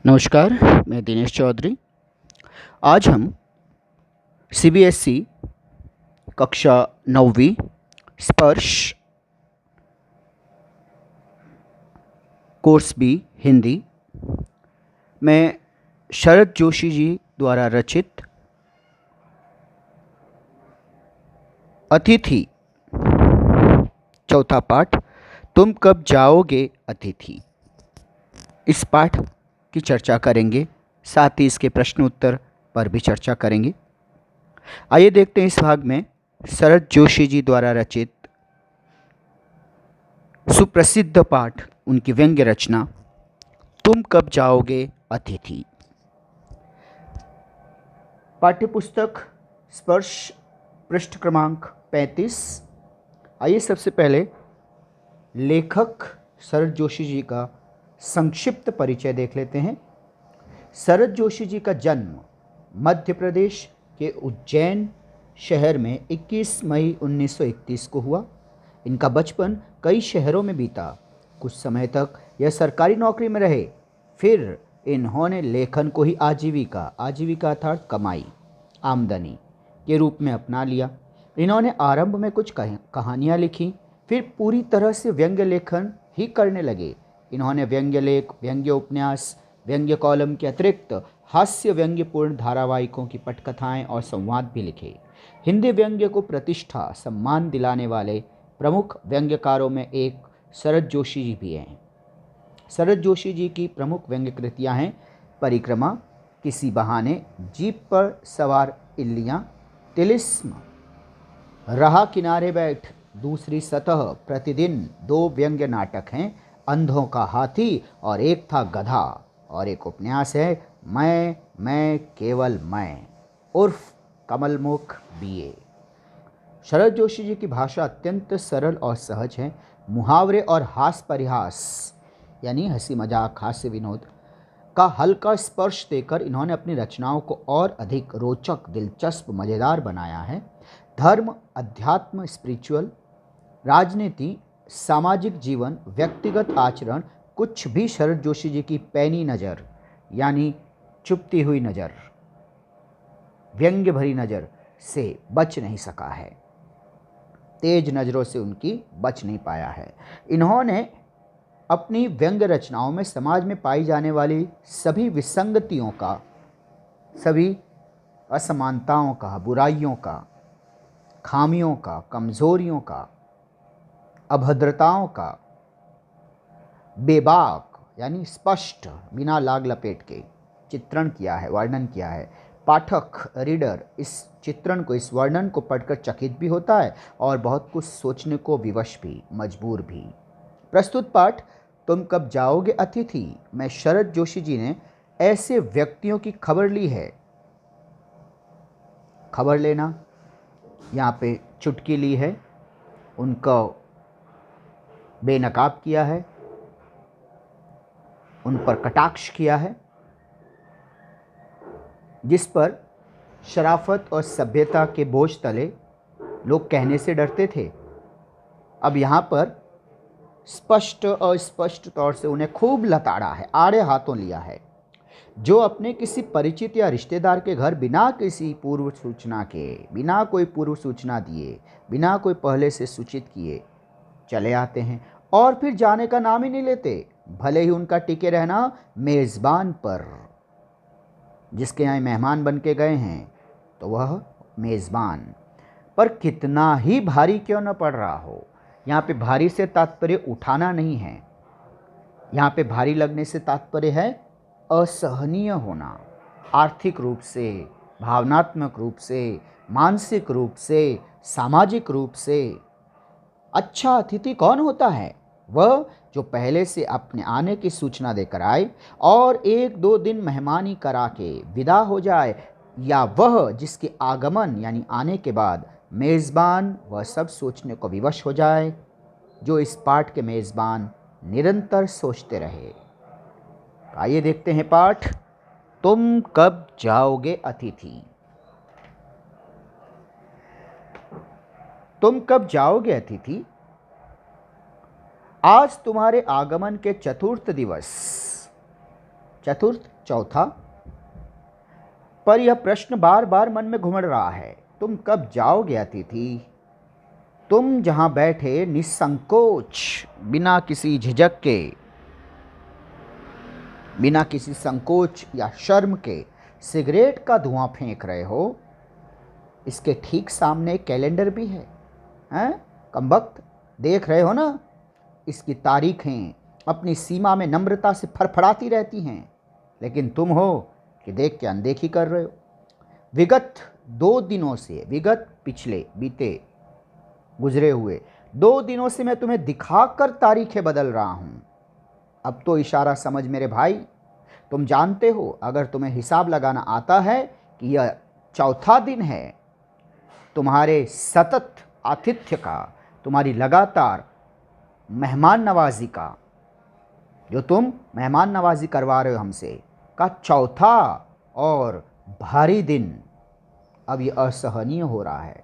नमस्कार, मैं दिनेश चौधरी। आज हम सीबीएसई कक्षा 9वीं स्पर्श कोर्स बी हिंदी में शरद जोशी जी द्वारा रचित अतिथि चौथा पाठ तुम कब जाओगे अतिथि, इस पाठ की चर्चा करेंगे। साथ ही इसके प्रश्न उत्तर पर भी चर्चा करेंगे। आइए देखते हैं इस भाग में शरद जोशी जी द्वारा रचित सुप्रसिद्ध पाठ, उनकी व्यंग्य रचना तुम कब जाओगे अतिथि। पाठ्यपुस्तक स्पर्श पृष्ठ क्रमांक 35। आइए सबसे पहले लेखक शरद जोशी जी का संक्षिप्त परिचय देख लेते हैं। शरद जोशी जी का जन्म मध्य प्रदेश के उज्जैन शहर में 21 मई 1931 को हुआ। इनका बचपन कई शहरों में बीता। कुछ समय तक यह सरकारी नौकरी में रहे। फिर इन्होंने लेखन को ही आजीविका अर्थात कमाई, आमदनी के रूप में अपना लिया। इन्होंने आरंभ में कुछ कहानियाँ लिखी, फिर पूरी तरह से व्यंग्य लेखन ही करने लगे। इन्होंने व्यंग्य लेख, व्यंग्य उपन्यास, व्यंग्य कॉलम के अतिरिक्त हास्य व्यंग्यपूर्ण धारावाहिकों की पटकथाएं और संवाद भी लिखे। हिंदी व्यंग्य को प्रतिष्ठा सम्मान दिलाने वाले प्रमुख व्यंग्यकारों में एक शरद जोशी जी भी हैं। शरद जोशी जी की प्रमुख व्यंग्य कृतियाँ हैं परिक्रमा, किसी बहाने, जीप पर सवार इल्लियाँ, तिलिस्म, रहा किनारे बैठ, दूसरी सतह, प्रतिदिन। 2 व्यंग्य नाटक हैं, अंधों का हाथी और एक था गधा। और एक उपन्यास है मैं केवल मैं उर्फ कमलमुख बीए। शरद जोशी जी की भाषा अत्यंत सरल और सहज है। मुहावरे और हास्य परिहास यानी हंसी मजाक, हास्य विनोद का हल्का स्पर्श देकर इन्होंने अपनी रचनाओं को और अधिक रोचक, दिलचस्प, मज़ेदार बनाया है। धर्म, अध्यात्म, स्पिरिचुअल, राजनीति, सामाजिक जीवन, व्यक्तिगत आचरण, कुछ भी शरद जोशी जी की पैनी नज़र यानी चुपती हुई नज़र, व्यंग्य भरी नज़र से बच नहीं सका है। तेज नज़रों से उनकी बच नहीं पाया है। इन्होंने अपनी व्यंग्य रचनाओं में समाज में पाई जाने वाली सभी विसंगतियों का, सभी असमानताओं का, बुराइयों का, खामियों का, कमज़ोरियों का, अभद्रताओं का बेबाक यानी स्पष्ट, बिना लाग लपेट के चित्रण किया है, वर्णन किया है। पाठक, रीडर इस चित्रण को, इस वर्णन को पढ़कर चकित भी होता है और बहुत कुछ सोचने को विवश भी, मजबूर भी। प्रस्तुत पाठ तुम कब जाओगे अतिथि में शरद जोशी जी ने ऐसे व्यक्तियों की खबर ली है। खबर लेना, यहाँ पे चुटकी ली है, उनका बेनकाब किया है, उन पर कटाक्ष किया है, जिस पर शराफत और सभ्यता के बोझ तले लोग कहने से डरते थे। अब यहाँ पर स्पष्ट और स्पष्ट तौर से उन्हें खूब लताड़ा है, आड़े हाथों लिया है। जो अपने किसी परिचित या रिश्तेदार के घर बिना किसी पूर्व सूचना के, बिना कोई पूर्व सूचना दिए, बिना कोई पहले से सूचित किए चले आते हैं और फिर जाने का नाम ही नहीं लेते, भले ही उनका टिके रहना मेज़बान पर। जिसके यहाँ मेहमान बन के गए हैं तो वह मेज़बान पर कितना ही भारी क्यों न पड़ रहा हो। यहाँ पे भारी से तात्पर्य उठाना नहीं है, यहाँ पे भारी लगने से तात्पर्य है असहनीय होना, आर्थिक रूप से, भावनात्मक रूप से, मानसिक रूप से, सामाजिक रूप से। अच्छा अतिथि कौन होता है? वह जो पहले से अपने आने की सूचना देकर आए और 1-2 दिन मेहमानी करा के विदा हो जाए, या वह जिसके आगमन यानी आने के बाद मेज़बान वह सब सोचने को विवश हो जाए जो इस पाठ के मेज़बान निरंतर सोचते रहे। आइए देखते हैं पाठ तुम कब जाओगे अतिथि। तुम कब जाओगे अतिथि, आज तुम्हारे आगमन के चतुर्थ दिवस, चतुर्थ चौथा, पर यह प्रश्न बार बार मन में घुमड़ रहा है, तुम कब जाओगे अतिथि? तुम जहां बैठे निसंकोच, बिना किसी झिझक के, बिना किसी संकोच या शर्म के सिगरेट का धुआं फेंक रहे हो, इसके ठीक सामने कैलेंडर भी है, हैं? कमबख्त, देख रहे हो ना? इसकी तारीखें अपनी सीमा में नम्रता से फड़फड़ाती रहती हैं, लेकिन तुम हो कि देख के अनदेखी कर रहे हो। विगत 2 दिनों से, विगत पिछले बीते गुजरे हुए 2 दिनों से मैं तुम्हें दिखाकर तारीखें बदल रहा हूं। अब तो इशारा समझ मेरे भाई। तुम जानते हो, अगर तुम्हें हिसाब लगाना आता है कि यह चौथा दिन है तुम्हारे सतत आतिथ्य का, तुम्हारी लगातार मेहमान नवाजी का, जो तुम मेहमान नवाजी करवा रहे हो हमसे, का चौथा और भारी दिन अब ये असहनीय हो रहा है।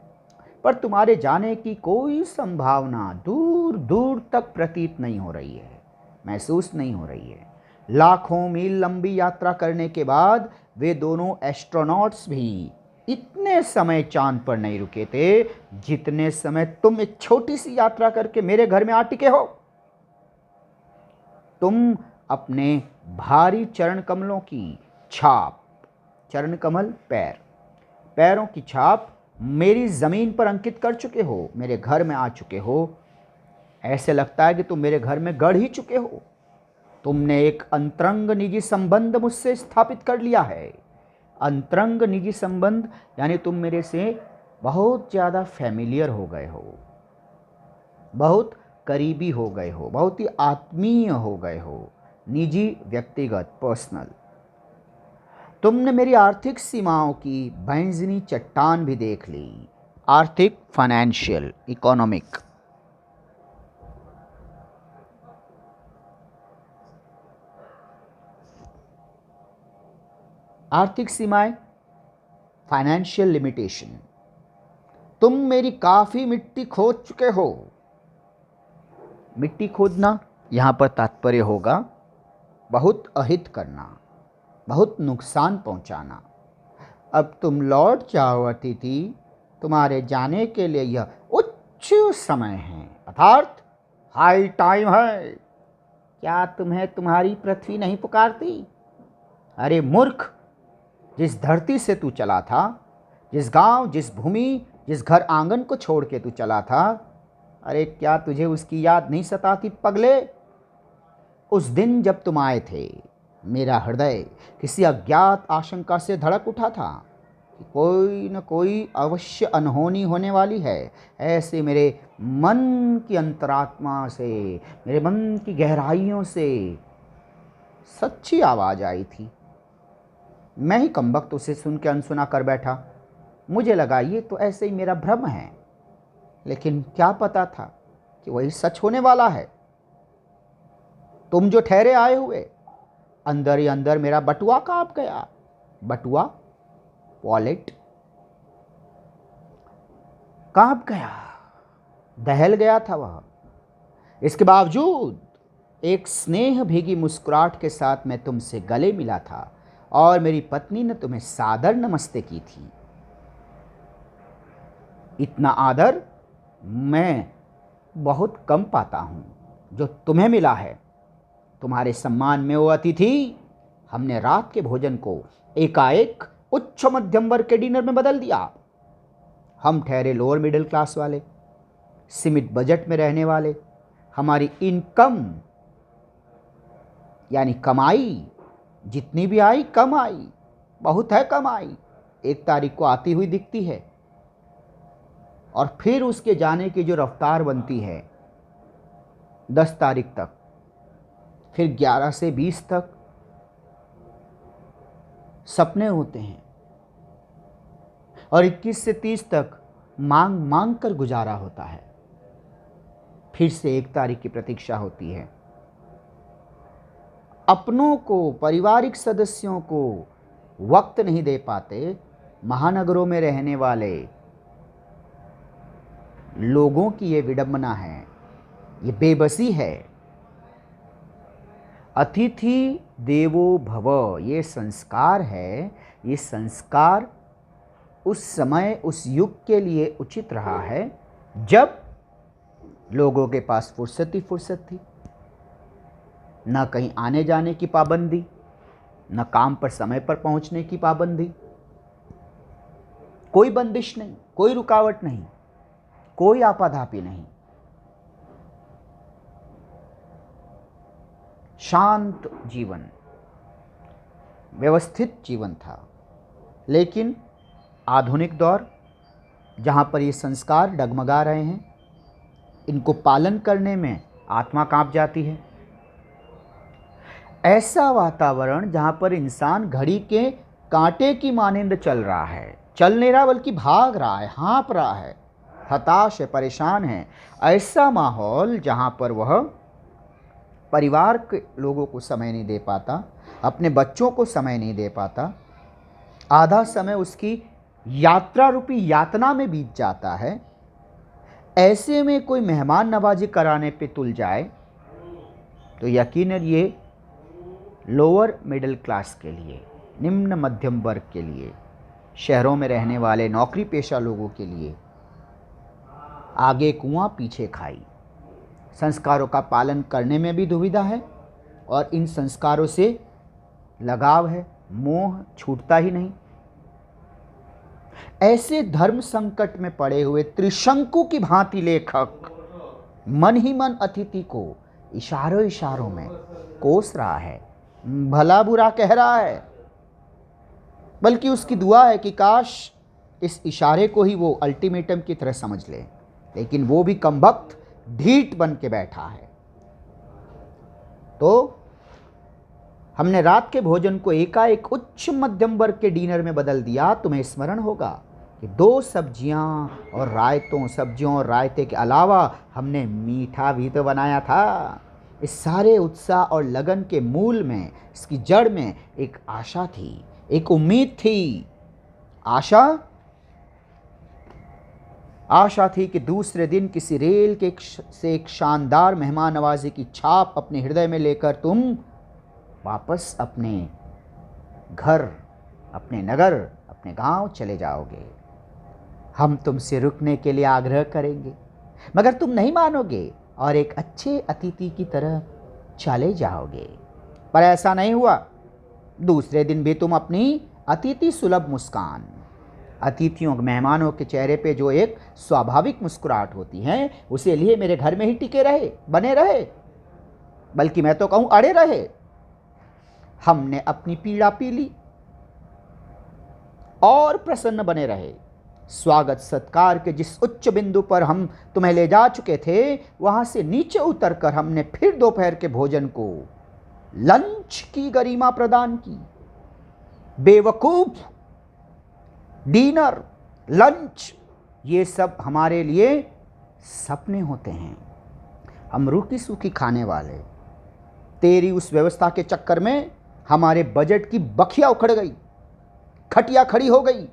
पर तुम्हारे जाने की कोई संभावना दूर दूर तक प्रतीत नहीं हो रही है, महसूस नहीं हो रही है। लाखों मील लंबी यात्रा करने के बाद वे दोनों एस्ट्रोनॉट्स भी इतने समय चांद पर नहीं रुके थे जितने समय तुम एक छोटी सी यात्रा करके मेरे घर में आ टिके हो। तुम अपने भारी चरण कमलों की छाप, चरण कमल पैर, पैरों की छाप मेरी ज़मीन पर अंकित कर चुके हो, मेरे घर में आ चुके हो। ऐसे लगता है कि तुम मेरे घर में गढ़ ही चुके हो। तुमने एक अंतरंग निजी संबंध मुझसे स्थापित कर लिया है। अंतरंग निजी संबंध यानी तुम मेरे से बहुत ज़्यादा फैमिलियर हो गए हो, बहुत करीबी हो गए हो, बहुत ही आत्मीय हो गए हो, निजी, व्यक्तिगत, पर्सनल। तुमने मेरी आर्थिक सीमाओं की बैंजनी चट्टान भी देख ली, आर्थिक, फाइनेंशियल, इकोनॉमिक। आर्थिक सीमाएं, फाइनेंशियल लिमिटेशन। तुम मेरी काफ़ी मिट्टी खोद चुके हो। मिट्टी खोदना यहाँ पर तात्पर्य होगा बहुत अहित करना, बहुत नुकसान पहुँचाना। अब तुम लौट जाओ अतिथि, तुम्हारे जाने के लिए यह उच्च समय है, अर्थात हाई टाइम है। क्या तुम्हें तुम्हारी पृथ्वी नहीं पुकारती? अरे मूर्ख, जिस धरती से तू चला था, जिस गांव, जिस भूमि, जिस घर आंगन को छोड़ के तू चला था, अरे क्या तुझे उसकी याद नहीं सताती पगले? उस दिन जब तुम आए थे, मेरा हृदय किसी अज्ञात आशंका से धड़क उठा था कि कोई न कोई अवश्य अनहोनी होने वाली है। ऐसे मेरे मन की अंतरात्मा से, मेरे मन की गहराइयों से सच्ची आवाज़ आई थी। मैं ही कमबख्त उसे सुन के अनसुना कर बैठा। मुझे लगा ये तो ऐसे ही मेरा भ्रम है, लेकिन क्या पता था कि वही सच होने वाला है। तुम जो ठहरे आए हुए, अंदर ही अंदर मेरा बटुआ कांप गया। बटुआ, वॉलेट कांप गया, दहल गया था वह। इसके बावजूद एक स्नेह भीगी मुस्कुराहट के साथ मैं तुमसे गले मिला था और मेरी पत्नी ने तुम्हें सादर नमस्ते की थी। इतना आदर मैं बहुत कम पाता हूँ जो तुम्हें मिला है। तुम्हारे सम्मान में, ओ अतिथि, हमने रात के भोजन को एकाएक उच्च मध्यम वर्ग के डिनर में बदल दिया। हम ठहरे लोअर मिडिल क्लास वाले, सीमित बजट में रहने वाले। हमारी इनकम यानी कमाई जितनी भी आई, कम आई, बहुत है कमाई, 1 तारीख को आती हुई दिखती है और फिर उसके जाने की जो रफ्तार बनती है 10 तारीख तक, फिर 11 से 20 तक सपने होते हैं और 21 से 30 तक मांग मांग कर गुजारा होता है। फिर से 1 तारीख की प्रतीक्षा होती है। अपनों को, पारिवारिक सदस्यों को वक्त नहीं दे पाते महानगरों में रहने वाले लोगों की ये विडंबना है, ये बेबसी है। अतिथि देवो भव, ये संस्कार है। ये संस्कार उस समय उस युग के लिए उचित रहा है जब लोगों के पास फुर्सत ही फुर्सत थी, न कहीं आने जाने की पाबंदी, न काम पर समय पर पहुंचने की पाबंदी, कोई बंदिश नहीं, कोई रुकावट नहीं, कोई आपाधापी नहीं। शांत जीवन, व्यवस्थित जीवन था। लेकिन आधुनिक दौर, जहाँ पर ये संस्कार डगमगा रहे हैं, इनको पालन करने में आत्मा कांप जाती है। ऐसा वातावरण जहाँ पर इंसान घड़ी के कांटे की मानिंद चल रहा है, चल नहीं रहा बल्कि भाग रहा है, हाँप रहा है, हताश है, परेशान है। ऐसा माहौल जहाँ पर वह परिवार के लोगों को समय नहीं दे पाता, अपने बच्चों को समय नहीं दे पाता, आधा समय उसकी यात्रा रूपी यातना में बीत जाता है। ऐसे में कोई मेहमान नवाजी कराने पे तुल जाए तो यकीनन ये लोअर मिडिल क्लास के लिए, निम्न मध्यम वर्ग के लिए, शहरों में रहने वाले नौकरी पेशा लोगों के लिए आगे कुआं पीछे खाई। संस्कारों का पालन करने में भी दुविधा है और इन संस्कारों से लगाव है, मोह छूटता ही नहीं। ऐसे धर्म संकट में पड़े हुए त्रिशंकु की भांति लेखक मन ही मन अतिथि को इशारों इशारों में कोस रहा है, भला बुरा कह रहा है। बल्कि उसकी दुआ है कि काश इस इशारे को ही वो अल्टीमेटम की तरह समझ ले, लेकिन वो भी कमबख्त ढीठ बन के बैठा है। तो हमने रात के भोजन को एकाएक उच्च मध्यम वर्ग के डिनर में बदल दिया। तुम्हें स्मरण होगा कि 2 सब्जियां और रायतों, सब्जियों और रायते के अलावा हमने मीठा भी तो बनाया था। इस सारे उत्साह और लगन के मूल में, इसकी जड़ में एक आशा थी, एक उम्मीद थी। आशा थी कि दूसरे दिन किसी रेल के से एक शानदार मेहमान नवाजी की छाप अपने हृदय में लेकर तुम वापस अपने घर, अपने नगर, अपने गांव चले जाओगे। हम तुमसे रुकने के लिए आग्रह करेंगे, मगर तुम नहीं मानोगे और एक अच्छे अतिथि की तरह चले जाओगे। पर ऐसा नहीं हुआ। दूसरे दिन भी तुम अपनी अतिथि सुलभ मुस्कान, अतिथियों, मेहमानों के चेहरे पे जो एक स्वाभाविक मुस्कुराहट होती है, उसे लिए मेरे घर में ही टिके रहे, बने रहे, बल्कि मैं तो कहूँ अड़े रहे। हमने अपनी पीड़ा पी ली और प्रसन्न बने रहे। स्वागत सत्कार के जिस उच्च बिंदु पर हम तुम्हें ले जा चुके थे, वहां से नीचे उतरकर हमने फिर दोपहर के भोजन को, लंच की गरिमा प्रदान की। बेवकूफ, डिनर, लंच, ये सब हमारे लिए सपने होते हैं। हम रूखी सूखी खाने वाले। तेरी उस व्यवस्था के चक्कर में हमारे बजट की बखिया उखड़ गई, खटिया खड़ी हो गई,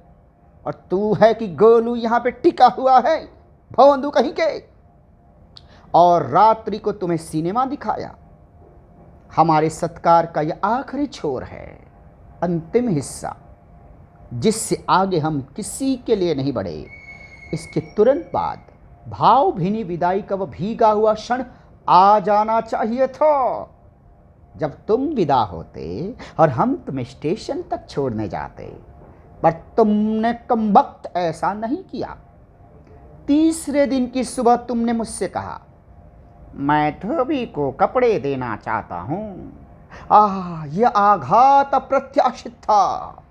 और तू है कि गोलू यहाँ पे टिका हुआ है, भौंदू कहीं के। और रात्रि को तुम्हें सिनेमा दिखाया। हमारे सत्कार का यह आखिरी छोर है, अंतिम हिस्सा, जिससे आगे हम किसी के लिए नहीं बढ़े। इसके तुरंत बाद भावभीनी विदाई का वह भीगा हुआ क्षण आ जाना चाहिए था, जब तुम विदा होते और हम तुम्हें स्टेशन तक छोड़ने जाते। पर तुमने कमबख्त ऐसा नहीं किया। तीसरे दिन की सुबह तुमने मुझसे कहा, मैं धोबी को कपड़े देना चाहता हूं। यह आघात अप्रत्याशित था।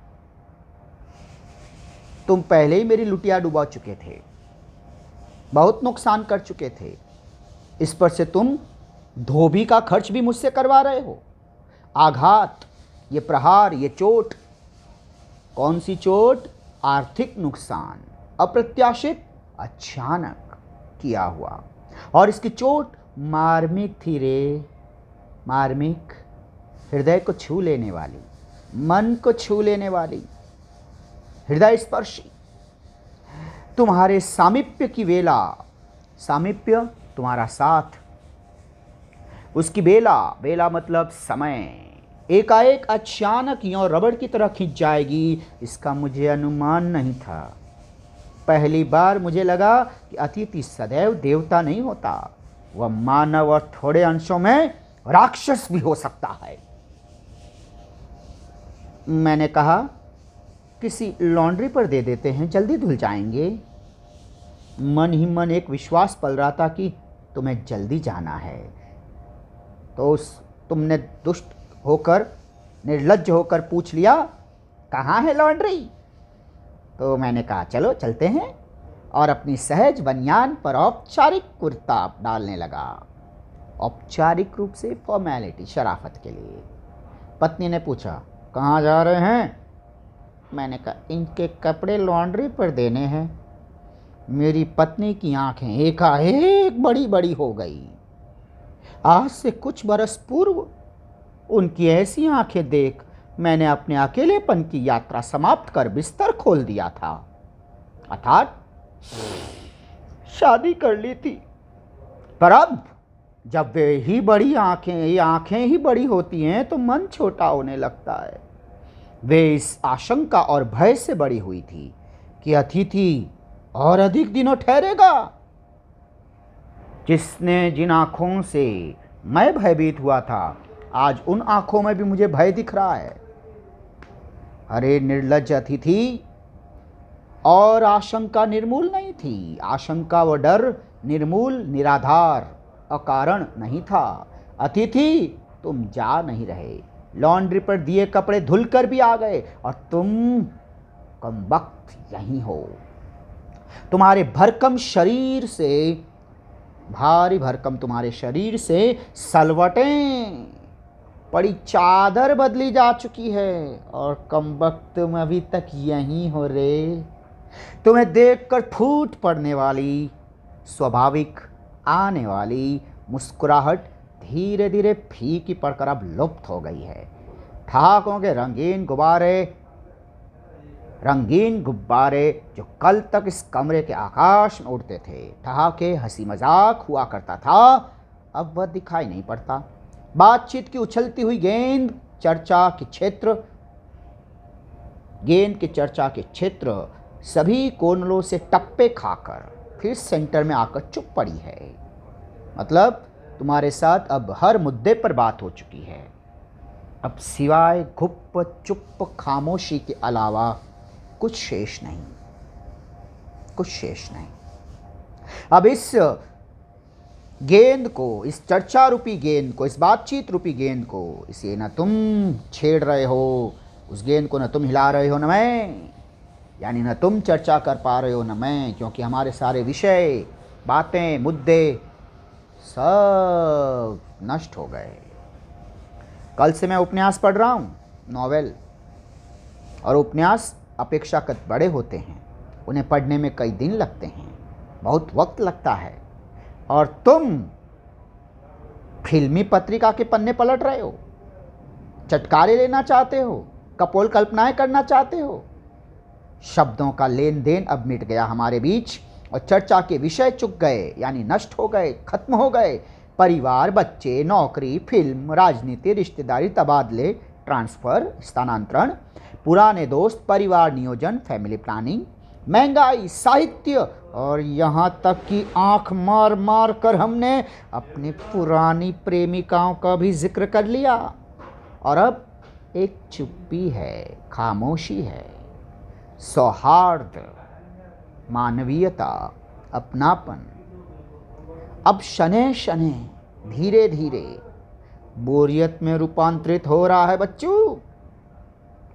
तुम पहले ही मेरी लुटिया डुबा चुके थे, बहुत नुकसान कर चुके थे। इस पर से तुम धोबी का खर्च भी मुझसे करवा रहे हो। आघात, ये प्रहार, ये चोट, कौन सी चोट? आर्थिक नुकसान, अप्रत्याशित, अचानक किया हुआ। और इसकी चोट मार्मिक थी रे, मार्मिक, हृदय को छू लेने वाली, मन को छू लेने वाली, हृदय स्पर्शी। तुम्हारे सामीप्य की वेला, सामीप्य तुम्हारा साथ, उसकी बेला, बेला मतलब समय, एकाएक अचानक यों रबड़ की तरह खिंच जाएगी, इसका मुझे अनुमान नहीं था। पहली बार मुझे लगा कि अतिथि सदैव देवता नहीं होता, वह मानव और थोड़े अंशों में राक्षस भी हो सकता है। मैंने कहा, किसी लॉन्ड्री पर दे देते हैं, जल्दी धुल जाएंगे। मन ही मन एक विश्वास पल रहा था कि तुम्हें जल्दी जाना है, तो तुमने दुष्ट होकर, निर्लज्ज होकर पूछ लिया, कहाँ है लॉन्ड्री? तो मैंने कहा चलो चलते हैं, और अपनी सहज बनियान पर औपचारिक कुर्ता डालने लगा। औपचारिक रूप से, फॉर्मेलिटी, शराफत के लिए। पत्नी ने पूछा, कहाँ जा रहे हैं? मैंने कहा, इनके कपड़े लॉन्ड्री पर देने हैं। मेरी पत्नी की आंखें एकाएक बड़ी बड़ी हो गई। आज से कुछ बरस पूर्व उनकी ऐसी आंखें देख मैंने अपने अकेलेपन की यात्रा समाप्त कर बिस्तर खोल दिया था, अर्थात शादी कर ली थी। पर अब जब वे ही बड़ी आंखें, ये आंखें ही बड़ी होती हैं, तो मन छोटा होने लगता है। वे इस आशंका और भय से बड़ी हुई थी कि अतिथि और अधिक दिनों ठहरेगा। जिन आंखों से मैं भयभीत हुआ था, आज उन आंखों में भी मुझे भय दिख रहा है। अरे निर्लज्ज अतिथि! और आशंका निर्मूल नहीं थी। आशंका व डर निर्मूल, निराधार, अकारण नहीं था। अतिथि, तुम जा नहीं रहे। लॉन्ड्री पर दिए कपड़े धुलकर भी आ गए, और तुम कमबख्त यहीं हो। तुम्हारे भरकम शरीर से, भारी भरकम तुम्हारे शरीर से सलवटें पड़ी चादर बदली जा चुकी है, और कमबख्त तुम अभी तक यहीं हो रे। तुम्हें देखकर फूट पड़ने वाली, स्वाभाविक आने वाली मुस्कुराहट धीरे धीरे फीकी पड़कर अब लुप्त हो गई है। ठहाकों के रंगीन गुब्बारे जो कल तक इस कमरे के आकाश में उड़ते थे, ठहाके, हंसी मजाक हुआ करता था, अब वह दिखाई नहीं पड़ता। बातचीत की उछलती हुई गेंद के चर्चा के क्षेत्र सभी कोनलों से टप्पे खाकर फिर सेंटर में आकर चुप पड़ी है। मतलब तुम्हारे साथ अब हर मुद्दे पर बात हो चुकी है। अब सिवाय गुप्त चुप खामोशी के अलावा कुछ शेष नहीं। अब इस गेंद को, इस चर्चा रूपी गेंद को, इस बातचीत रूपी गेंद को, इसे न तुम छेड़ रहे हो, उस गेंद को न तुम हिला रहे हो न मैं, यानी न तुम चर्चा कर पा रहे हो न मैं, क्योंकि हमारे सारे विषय, बातें, मुद्दे सब नष्ट हो गए। कल से मैं उपन्यास पढ़ रहा हूँ, नॉवेल, और उपन्यास अपेक्षाकृत बड़े होते हैं। उन्हें पढ़ने में कई दिन लगते हैं, बहुत वक्त लगता है, और तुम फिल्मी पत्रिका के पन्ने पलट रहे हो, चटकारे लेना चाहते हो, कपोल कल्पनाएं करना चाहते हो। शब्दों का लेन देन अब मिट गया हमारे बीच, और चर्चा के विषय चुक गए, यानी नष्ट हो गए, खत्म हो गए। परिवार, बच्चे, नौकरी, फिल्म, राजनीति, रिश्तेदारी, तबादले, ट्रांसफ़र, स्थानांतरण, पुराने दोस्त, परिवार नियोजन, फैमिली प्लानिंग, महंगाई, साहित्य, और यहाँ तक कि आंख मार मार कर हमने अपनी पुरानी प्रेमिकाओं का भी जिक्र कर लिया। और अब एक चुप्पी है, खामोशी है, सौहार्द, मानवीयता, अपनापन। अब शनै शनै, धीरे धीरे बोरियत में रूपांतरित हो रहा है बच्चों।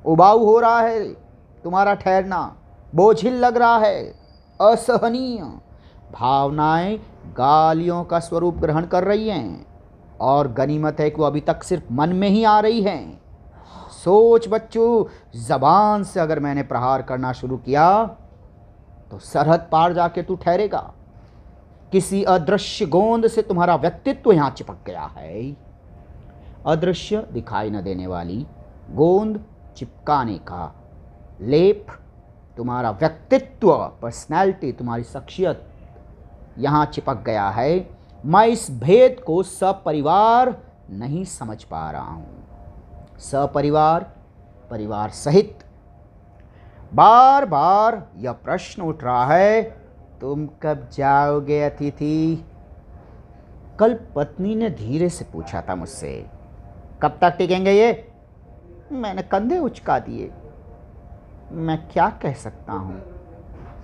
उबाऊ हो रहा है तुम्हारा ठहरना, बोझिल लग रहा है, असहनीय। भावनाएं गालियों का स्वरूप ग्रहण कर रही हैं, और गनीमत है कि वो अभी तक सिर्फ मन में ही आ रही हैं। सोच बच्चों, जबान से अगर मैंने प्रहार करना शुरू किया तो सरहद पार जाके तू ठहरेगा। किसी अदृश्य गोंद से तुम्हारा व्यक्तित्व यहाँ चिपक गया है। अदृश्य, दिखाई न देने वाली गोंद, चिपकाने का लेप, तुम्हारा व्यक्तित्व, पर्सनैलिटी, तुम्हारी शख्सियत यहाँ चिपक गया है। मैं इस भेद को सपरिवार नहीं समझ पा रहा हूँ। सपरिवार, परिवार सहित। बार बार यह प्रश्न उठ रहा है, तुम कब जाओगे अतिथि? कल पत्नी ने धीरे से पूछा था मुझसे। कब तक टिकेंगे ये? मैंने कंधे उचका दिए। मैं क्या कह सकता हूँ?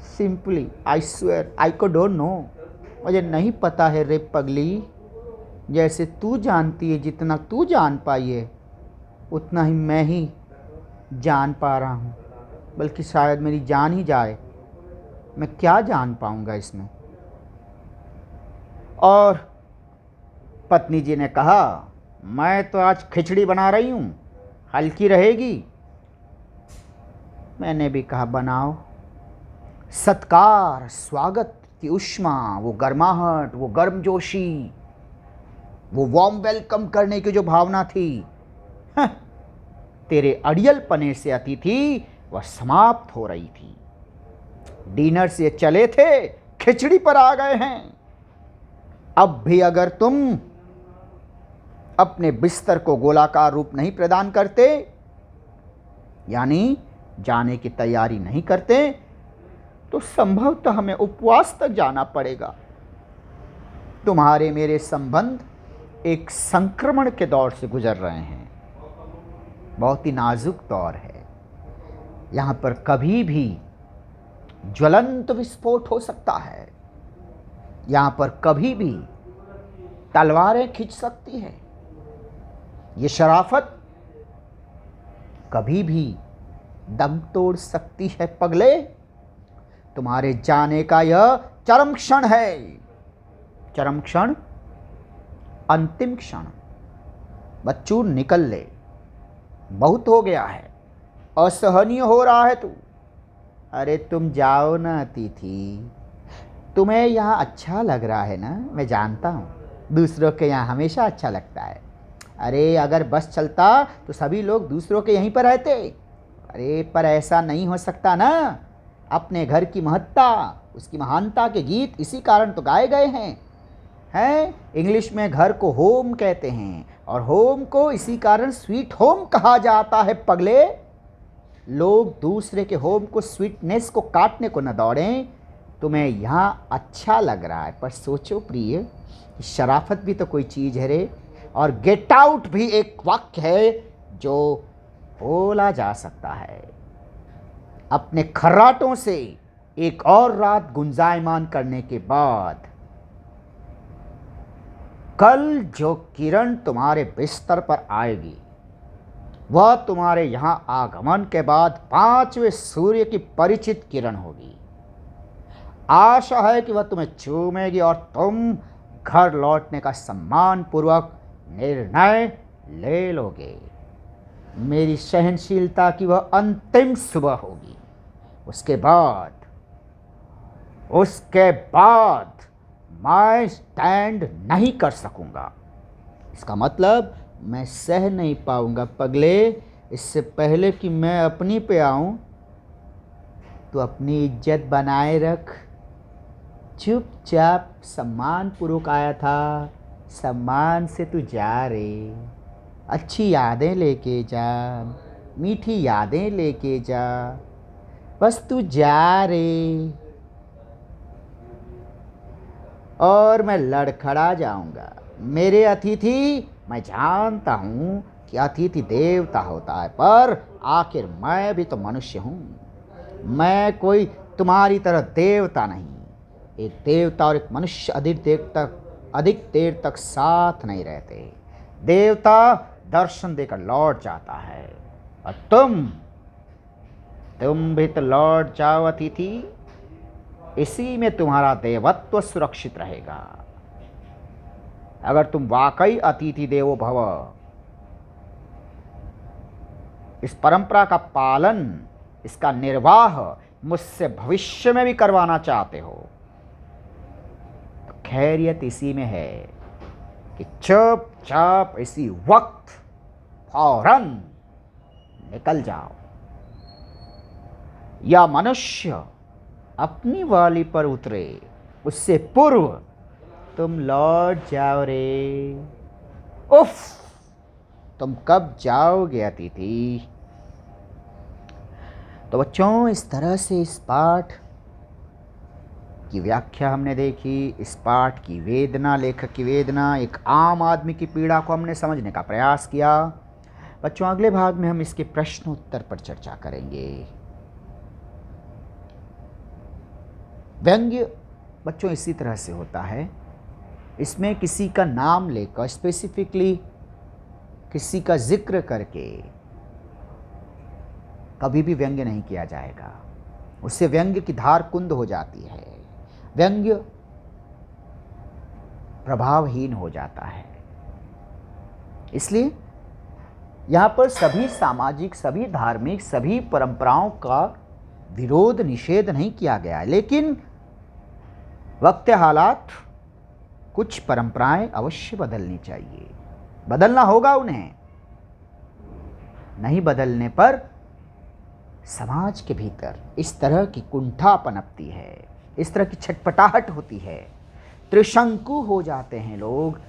सिंपली आई स्वेयर आई को डोंट नो। मुझे नहीं पता है रे पगली। जैसे तू जानती है, जितना तू जान पाई है उतना ही मैं ही जान पा रहा हूँ। बल्कि शायद मेरी जान ही जाए। मैं क्या जान पाऊँगा इसमें? और पत्नी जी ने कहा, मैं तो आज खिचड़ी बना रही हूँ, हल्की रहेगी। मैंने भी कहा बनाओ। सत्कार, स्वागत की उष्मा, वो गर्माहट, वो गर्मजोशी, वो वार्म वेलकम करने की जो भावना थी, तेरे अड़ियल पने से अतिथि वह समाप्त हो रही थी। डिनर से चले थे, खिचड़ी पर आ गए हैं। अब भी अगर तुम अपने बिस्तर को गोलाकार रूप नहीं प्रदान करते, यानी जाने की तैयारी नहीं करते, तो संभवतः हमें उपवास तक जाना पड़ेगा। तुम्हारे मेरे संबंध एक संक्रमण के दौर से गुजर रहे हैं। बहुत ही नाजुक दौर है। यहाँ पर कभी भी ज्वलंत विस्फोट हो सकता है। यहाँ पर कभी भी तलवारें खिंच सकती है। ये शराफत कभी भी दम तोड़ सकती है पगले। तुम्हारे जाने का यह चरम क्षण है। चरम क्षण, अंतिम क्षण। बच्चू निकल ले, बहुत हो गया है, असहनीय हो रहा है तू। अरे तुम जाओ ना अतिथि, तुम्हें यहाँ अच्छा लग रहा है ना, मैं जानता हूँ। दूसरों के यहाँ हमेशा अच्छा लगता है। अरे अगर बस चलता तो सभी लोग दूसरों के यहीं पर रहते। अरे पर ऐसा नहीं हो सकता ना। अपने घर की महत्ता, उसकी महानता के गीत इसी कारण तो गाए गए हैं। इंग्लिश में घर को होम कहते हैं, और होम को इसी कारण स्वीट होम कहा जाता है पगले। लोग दूसरे के होम को, स्वीटनेस को काटने को न दौड़ें। तुम्हें यहाँ अच्छा लग रहा है, पर सोचो प्रिय, शराफत भी तो कोई चीज़ है रे। और गेट आउट भी एक वाक्य है जो बोला जा सकता है। अपने खर्राटों से एक और रात गुंजायमान करने के बाद, कल जो किरण तुम्हारे बिस्तर पर आएगी वह तुम्हारे यहाँ आगमन के बाद 5वें सूर्य की परिचित किरण होगी। आशा है कि वह तुम्हें चूमेगी और तुम घर लौटने का सम्मानपूर्वक निर्णय ले लोगे। मेरी सहनशीलता की वह अंतिम सुबह होगी। उसके बाद मैं स्टैंड नहीं कर सकूंगा। इसका मतलब मैं सह नहीं पाऊंगा पगले। इससे पहले कि मैं अपनी पे आऊं, तो अपनी इज्जत बनाए रख। चुपचाप सम्मानपूर्वक आया था, सम्मान से तू जा रे। अच्छी यादें लेके जा, मीठी यादें लेके जा, बस तू जा रे। और मैं लड़खड़ा जाऊंगा। मेरे अतिथि, मैं जानता हूँ कि अतिथि देवता होता है, पर आखिर मैं भी तो मनुष्य हूँ। मैं कोई तुम्हारी तरह देवता नहीं। एक देवता और एक मनुष्य अधिक देर तक साथ नहीं रहते। देवता दर्शन देकर लौट जाता है, और तुम भी तो लौट जाओ अतिथि। इसी में तुम्हारा देवत्व सुरक्षित रहेगा। अगर तुम वाकई अतिथि देवो भव, इस परंपरा का पालन, इसका निर्वाह मुझसे भविष्य में भी करवाना चाहते हो, तो खैरियत इसी में है कि चुपचाप इसी वक्त फौरन निकल जाओ। या मनुष्य अपनी वाली पर उतरे उससे पूर्व तुम लौट जाओ रे। उफ, तुम कब जाओगे अतिथि। तो बच्चों, इस तरह से इस पाठ की व्याख्या हमने देखी। इस पाठ की वेदना, लेखक की वेदना, एक आम आदमी की पीड़ा को हमने समझने का प्रयास किया। बच्चों, अगले भाग में हम इसके प्रश्न उत्तर पर चर्चा करेंगे। व्यंग्य बच्चों इसी तरह से होता है, इसमें किसी का नाम लेकर, स्पेसिफिकली किसी का जिक्र करके कभी भी व्यंग्य नहीं किया जाएगा। उससे व्यंग्य की धार कुंद हो जाती है, व्यंग्य प्रभावहीन हो जाता है। इसलिए यहाँ पर सभी सामाजिक, सभी धार्मिक, सभी परंपराओं का विरोध, निषेध नहीं किया गया है, लेकिन वक्त हालात कुछ परंपराएं अवश्य बदलनी चाहिए, बदलना होगा उन्हें। नहीं बदलने पर समाज के भीतर इस तरह की कुंठा पनपती है, इस तरह की छटपटाहट होती है, त्रिशंकु हो जाते हैं लोग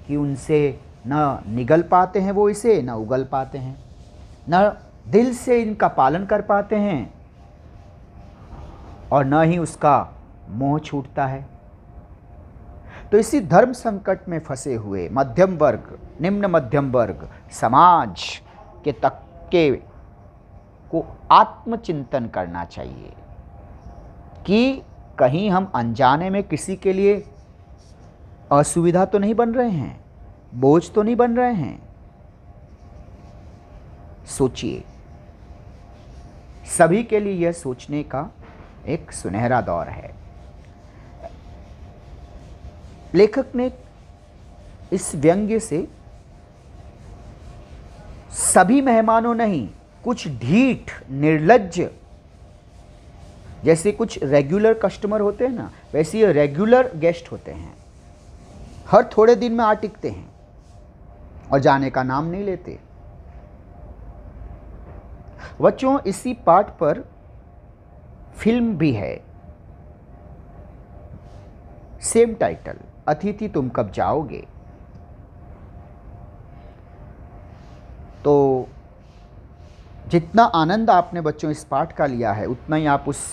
कि उनसे न निगल पाते हैं वो इसे, न उगल पाते हैं, न दिल से इनका पालन कर पाते हैं और न ही उसका मोह छूटता है। तो इसी धर्म संकट में फंसे हुए मध्यम वर्ग, निम्न मध्यम वर्ग समाज के तबके को आत्मचिंतन करना चाहिए कि कहीं हम अनजाने में किसी के लिए असुविधा तो नहीं बन रहे हैं, बोझ तो नहीं बन रहे हैं। सोचिए, सभी के लिए यह सोचने का एक सुनहरा दौर है। लेखक ने इस व्यंग्य से सभी मेहमानों नहीं, कुछ ढीठ, निर्लज्ज, जैसे कुछ रेगुलर कस्टमर होते हैं ना, वैसे ये रेगुलर गेस्ट होते हैं, हर थोड़े दिन में आ टिकते हैं और जाने का नाम नहीं लेते। बच्चों, इसी पाठ पर फिल्म भी है, सेम टाइटल, अतिथि तुम कब जाओगे। तो जितना आनंद आपने बच्चों इस पाठ का लिया है, उतना ही आप उस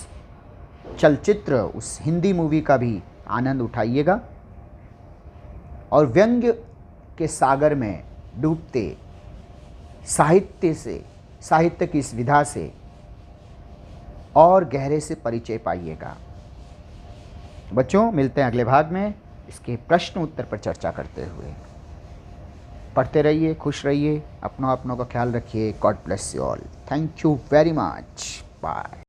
चलचित्र, उस हिंदी मूवी का भी आनंद उठाइएगा और व्यंग्य के सागर में डूबते साहित्य की इस विधा से और गहरे से परिचय पाइएगा। बच्चों, मिलते हैं अगले भाग में इसके प्रश्न उत्तर पर चर्चा करते हुए। पढ़ते रहिए, खुश रहिए, अपनों का ख्याल रखिए। God bless you all. Thank you very much. Bye.